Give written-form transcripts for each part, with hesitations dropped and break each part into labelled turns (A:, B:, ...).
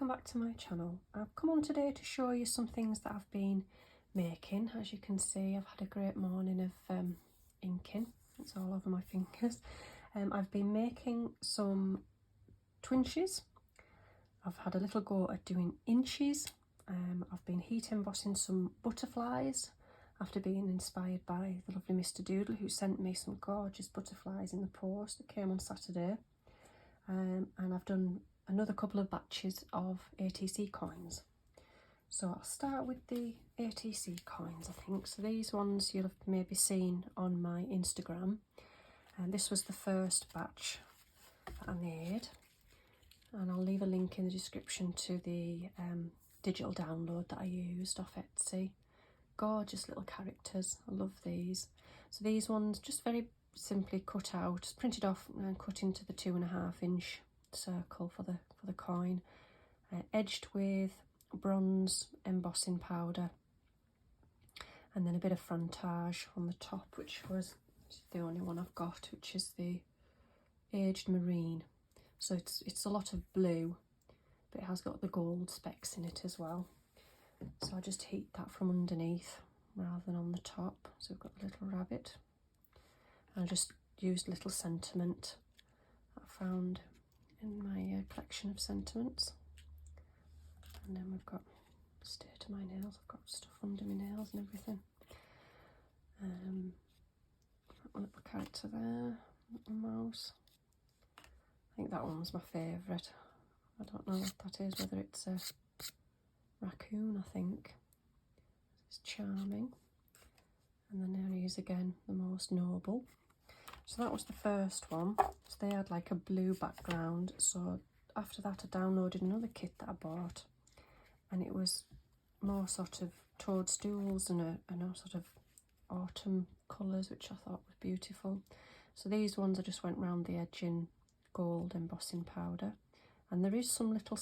A: welcome back to my channel. I've come on today to show you some things that I've been making. As you can see, I've had a great morning of inking. It's all over my fingers. I've been making some twinches. I've had a little go at doing inches. I've been heat embossing some butterflies after being inspired by the lovely Mr. Doodle, who sent me some gorgeous butterflies in the post that came on Saturday. And I've done another couple of batches of ATC coins. So I'll start with the ATC coins, I think. So these ones you'll have maybe seen on my Instagram. And this was the first batch that I made. And I'll leave a link in the description to the digital download that I used off Etsy. Gorgeous little characters, I love these. So these ones just very simply cut out, printed off and cut into the 2.5 inch circle for the coin, edged with bronze embossing powder, and then a bit of frontage on the top, which was the only one I've got, which is the aged marine. So it's a lot of blue, but it has got the gold specks in it as well. So I just heat that from underneath rather than on the top. So we've got the little rabbit. I just used little sentiment that I found in my collection of sentiments. And then we've got stay to my nails. I've got stuff under my nails and everything. That little character there, little mouse. I think that one was my favourite. I don't know what that is, whether it's a raccoon, I think. It's charming. And then there he is again, the most noble. So that was the first one. So they had like a blue background. So after that I downloaded another kit that I bought, and it was more sort of toadstools and a sort of autumn colours, which I thought was beautiful. So these ones I just went round the edge in gold embossing powder, and there is some little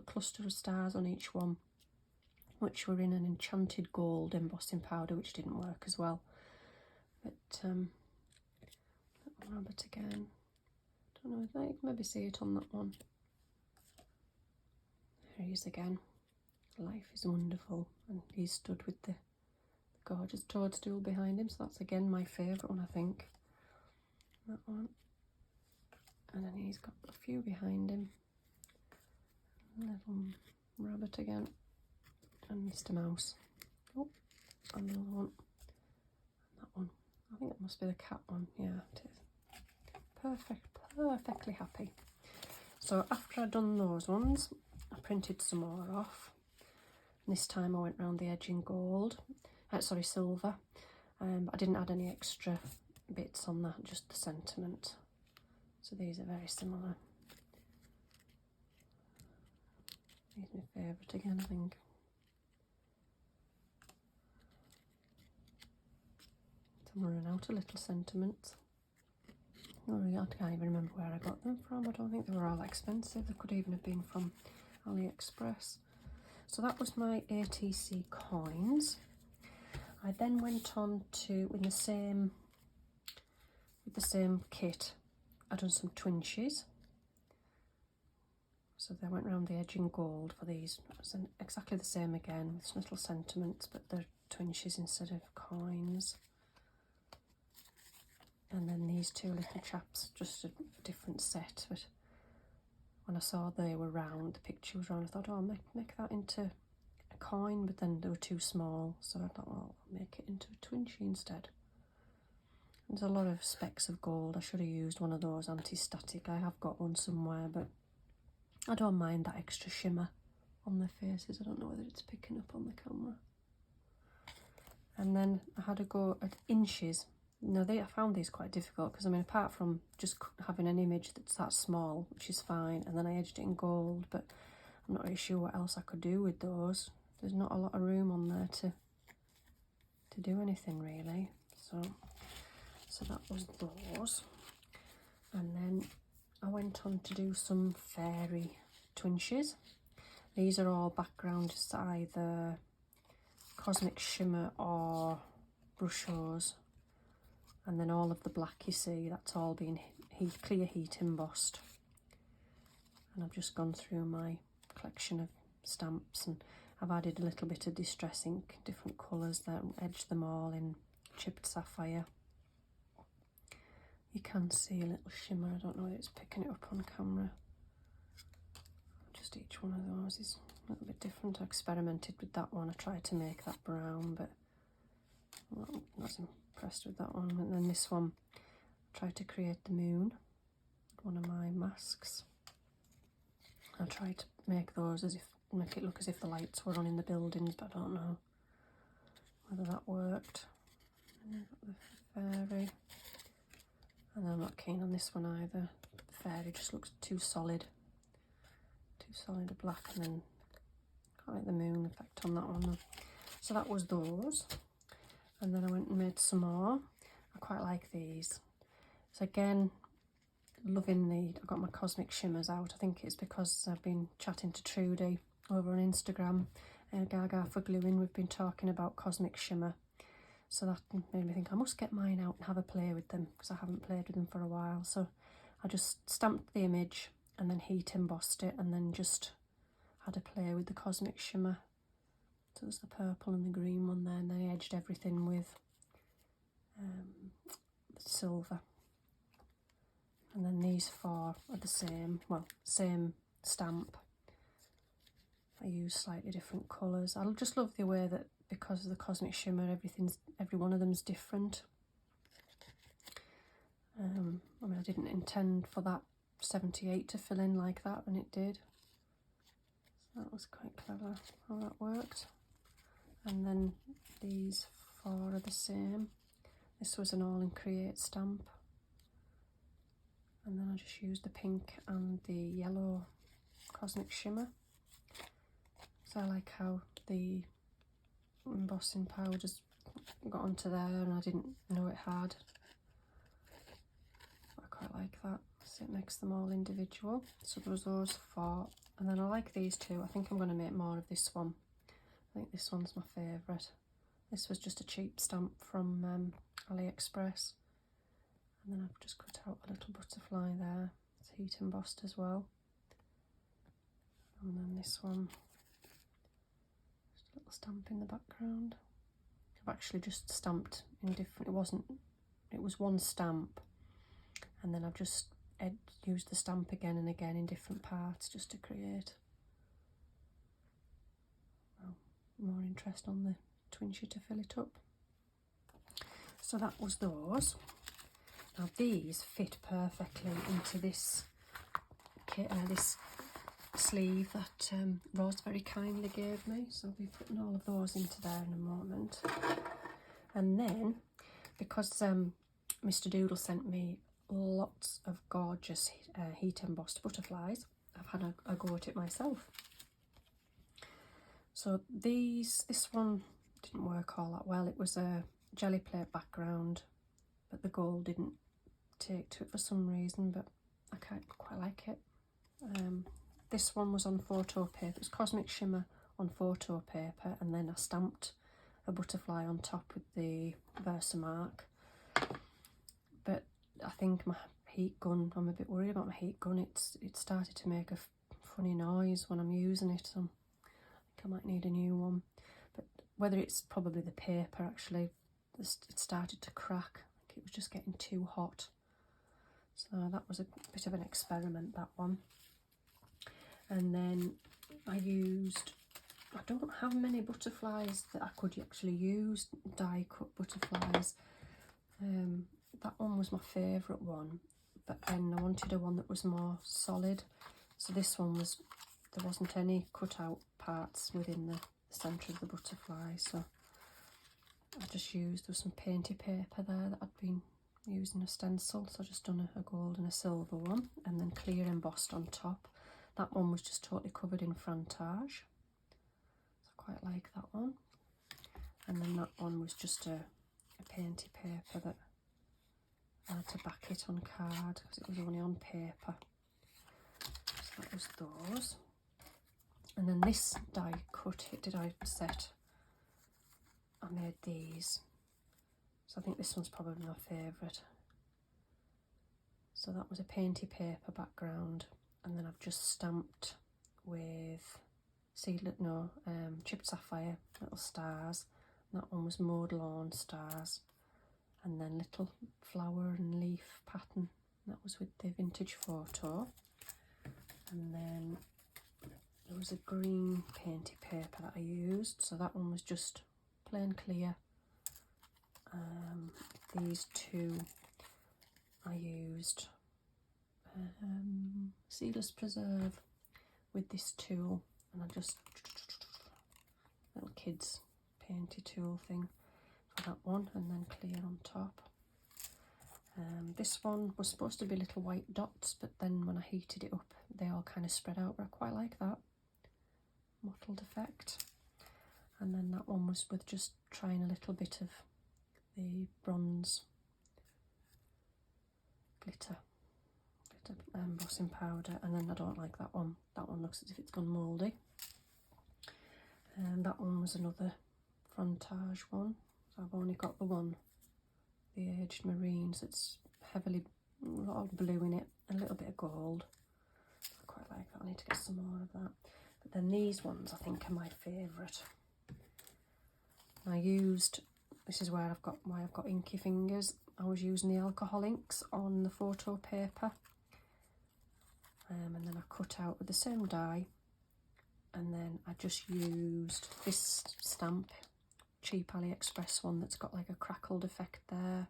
A: cluster of stars on each one, which were in an enchanted gold embossing powder, which didn't work as well. But rabbit again. Don't know if I can maybe see it on that one. There he is again. Life is wonderful, and he's stood with the gorgeous toadstool behind him. So that's again my favourite one, I think. That one. And then he's got a few behind him. Little rabbit again. And Mr. Mouse. Oh, another one. And that one. I think it must be the cat one. Yeah, it is. Perfectly happy. So after I'd done those ones, I printed some more off. And this time I went round the edge in gold. Silver. But I didn't add any extra bits on that, just the sentiment. So these are very similar. These are my favourite again, I think. I'm running out of little sentiments. I can't even remember where I got them from. I don't think they were all expensive. They could even have been from AliExpress. So that was my ATC coins. I then went on to, with the same kit, I done some twinches. So they went round the edge in gold for these. It was exactly the same again, with some little sentiments, but they're twinches instead of coins. And then these two little chaps, just a different set. But when I saw they were round, the picture was round, I thought, oh, I'll make that into a coin, but then they were too small. So I thought, well, I'll make it into a twinche instead. There's a lot of specks of gold. I should have used one of those anti-static. I have got one somewhere, but I don't mind that extra shimmer on their faces. I don't know whether it's picking up on the camera. And then I had a go at inches. No, I found these quite difficult because, I mean, apart from just having an image that's that small, which is fine, and then I edged it in gold, but I'm not really sure what else I could do with those. There's not a lot of room on there to do anything really. So that was those. And then I went on to do some fairy twinches. These are all background, just either Cosmic Shimmer or brush hose. And then all of the black you see, that's all been clear heat embossed. And I've just gone through my collection of stamps, and I've added a little bit of distress ink, different colours there, and edged them all in chipped sapphire. You can see a little shimmer. I don't know whether it's picking it up on camera. Just each one of those is a little bit different. I experimented with that one. I tried to make that brown, but I wasn't impressed with that one. And then this one, I tried to create the moon, one of my masks. I tried to make those make it look as if the lights were on in the buildings, but I don't know whether that worked. And then the fairy. And I'm not keen on this one either. The fairy just looks too solid a black, and then quite like the moon effect on that one. So that was those, and then I went and made some more. I quite like these. So again, loving I got my cosmic shimmers out. I think it's because I've been chatting to Trudy over on Instagram, Gaga for Gluing. We've been talking about cosmic shimmer, so that made me think I must get mine out and have a play with them, because I haven't played with them for a while. So I just stamped the image and then heat embossed it, and then just had a play with the cosmic shimmer. So there's the purple and the green one there, and then I edged everything with silver. And then these four are the same, well, same stamp. I use slightly different colours. I just love the way that, because of the cosmic shimmer, every one of them's different. I mean, I didn't intend for that 78 to fill in like that, and it did. So that was quite clever how that worked. And then these four are the same. This was an all in create stamp. And then I just used the pink and the yellow cosmic shimmer. So I like how the embossing powder just got onto there, and I didn't know it had. I quite like that. So it makes them all individual. So there was those four, and then I like these two. I think I'm going to make more of this one. I think this one's my favourite. This was just a cheap stamp from AliExpress, and then I've just cut out a little butterfly there. It's heat embossed as well. And then this one, just a little stamp in the background. I've actually just stamped in different, it was one stamp, and then I've just used the stamp again and again in different parts just to create more interest on the Twinches to fill it up. So that was those. Now these fit perfectly into this kit, this sleeve that Rose very kindly gave me, so I'll be putting all of those into there in a moment. And then, because Mr. Doodle sent me lots of gorgeous heat embossed butterflies, I've had a go at it myself. So this one didn't work all that well. It was a jelly plate background, but the gold didn't take to it for some reason, but I quite like it. This one was on photo paper. It was cosmic shimmer on photo paper, and then I stamped a butterfly on top with the Versamark. But I think my heat gun, I'm a bit worried about my heat gun. It started to make a funny noise when I'm using it, so I think I might need a new one. But whether it's probably the paper, actually, it started to crack. I think it was just getting too hot. So that was a bit of an experiment, that one. And then I don't have many butterflies that I could actually use, die cut butterflies. That one was my favourite one, but then I wanted a one that was more solid. So this one there wasn't any cut out parts within the centre of the butterfly, so I just used, there was some painty paper there that I'd been using a stencil, so I just done a gold and a silver one, and then clear embossed on top. That one was just totally covered in frantage, so I quite like that one. And then that one was just a painty paper that I had to back it on card because it was only on paper. So that was those. And then this die cut set, I made these. So I think this one's probably my favourite. So that was a painty paper background, and then I've just stamped with chipped sapphire, little stars. And that one was mowed lawn stars. And then little flower and leaf pattern. That was with the vintage photo. And then there was a green painted paper that I used. So that one was just plain clear. These two I used Seedless Preserve with this tool, and I just little kids painty tool thing for that one, and then clear on top. This one was supposed to be little white dots, but then when I heated it up they all kind of spread out, but I quite like that mottled effect. And then that one was with just trying a little bit of the bronze glitter embossing powder, and then I don't like that one. That one looks as if it's gone mouldy. And that one was another frontage one. So I've only got the one, the aged mareens. It's heavily, a lot of blue in it, a little bit of gold. I quite like that. I need to get some more of that. But then these ones I think are my favourite. I used, this is where I've got inky fingers. I was using the alcohol inks on the photo paper, and then I cut out with the same die, and then I just used this stamp, cheap AliExpress one that's got like a crackled effect there,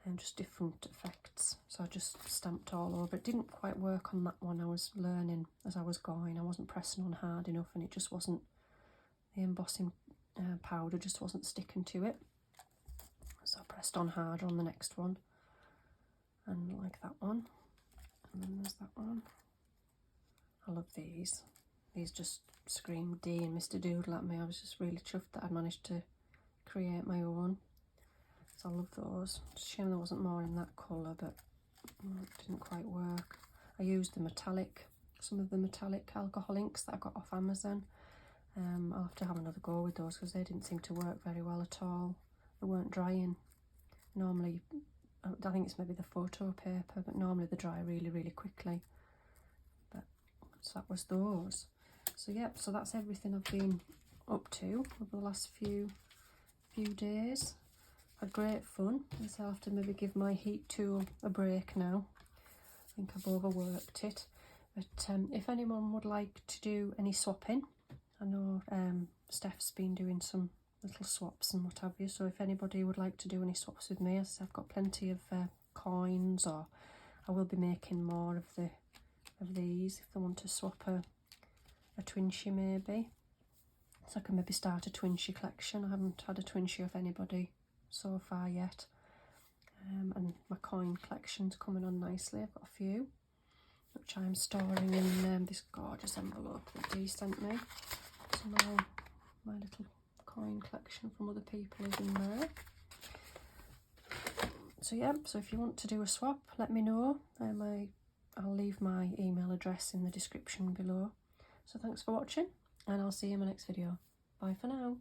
A: and just different effects. So I just stamped all over. It didn't quite work on that one. I was learning as I was going. I wasn't pressing on hard enough, and it just wasn't, the embossing powder just wasn't sticking to it. So I pressed on harder on the next one, and like that one. And then there's that one. I love these. These just screamed D and Mr. Doodle at me. I was just really chuffed that I'd managed to create my own. So I love those. It's a shame there wasn't more in that colour, but it didn't quite work. I used the metallic, some of the metallic alcohol inks that I got off Amazon. I'll have to have another go with those because they didn't seem to work very well at all. They weren't drying. Normally, I think it's maybe the photo paper, but normally they dry really, really quickly. But so that was those. So yep, so that's everything I've been up to over the last few days. Had great fun. So I'll have to maybe give my heat tool a break now. I think I've overworked it. But if anyone would like to do any swapping, I know Steph's been doing some little swaps and what have you, so if anybody would like to do any swaps with me, as I've got plenty of coins, or I will be making more of these if they want to swap a Twinche maybe, so I can maybe start a Twinche collection. I haven't had a Twinche of anybody so far yet, and my coin collection's coming on nicely. I've got a few which I'm storing in this gorgeous envelope that Dee sent me. So my little coin collection from other people is in there. So yeah, so if you want to do a swap, let me know. I'll leave my email address in the description below. So thanks for watching, and I'll see you in my next video. Bye for now.